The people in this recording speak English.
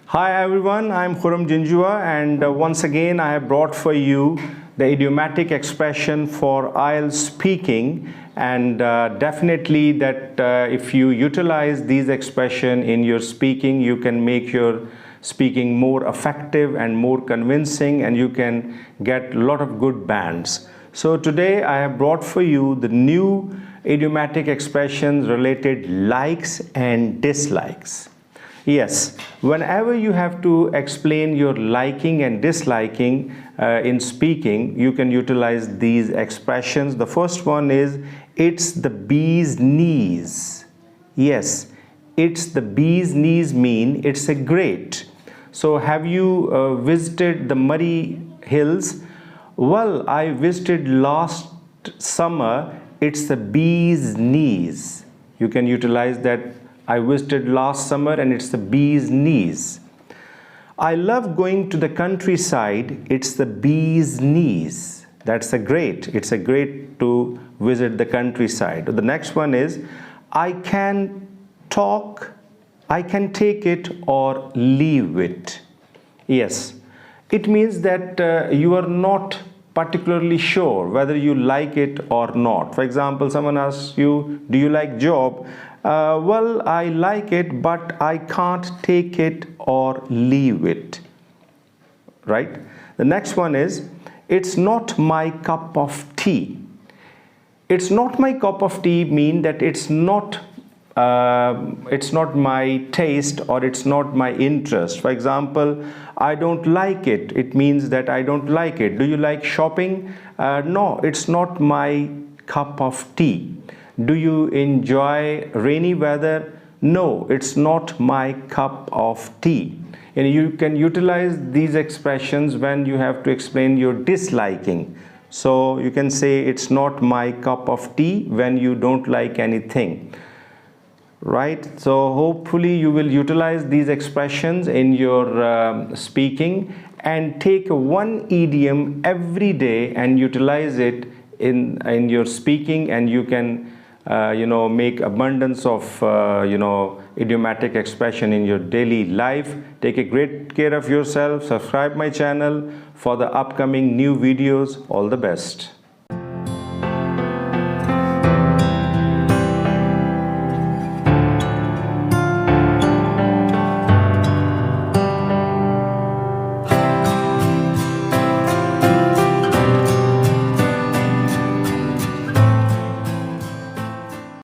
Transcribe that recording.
Hi everyone, I am Janjua, and once again I have brought for you the idiomatic expression for IELTS speaking, and definitely that if you utilize these expressions in your speaking, you can make your speaking more effective and more convincing, and you can get a lot of good bands. So today I have brought for you the new idiomatic expressions related likes and dislikes. Yes, whenever you have to explain your liking and disliking in speaking, you can utilize these expressions. The first one is, it's the bee's knees. Yes, it's the bee's knees mean it's a great. So have you visited the Murray Hills? Well, I visited last summer. It's the bee's knees. You can utilize that. I visited last summer and it's the bee's knees. I love going to the countryside. It's the bee's knees. That's a great. It's a great to visit the countryside. The next one is, I can talk, I can take it or leave it. Yes, it means that you are not particularly sure whether you like it or not. For example, someone asks you, do you like job? Well, I like it, but I can't take it or leave it. Right? The next one is, it's not my cup of tea. It's not my cup of tea mean that it's not my taste or it's not my interest. For example, I don't like it. It means that I don't like it. Do you like shopping? No, it's not my cup of tea. Do you enjoy rainy weather? No, it's not my cup of tea. And you can utilize these expressions when you have to explain your disliking. So you can say it's not my cup of tea when you don't like anything. Right? So hopefully you will utilize these expressions in your speaking, and take one idiom every day and utilize it in your speaking, and you can make abundance of idiomatic expression in your daily life. Take a great care of yourself. Subscribe my channel for the upcoming new videos. All the best.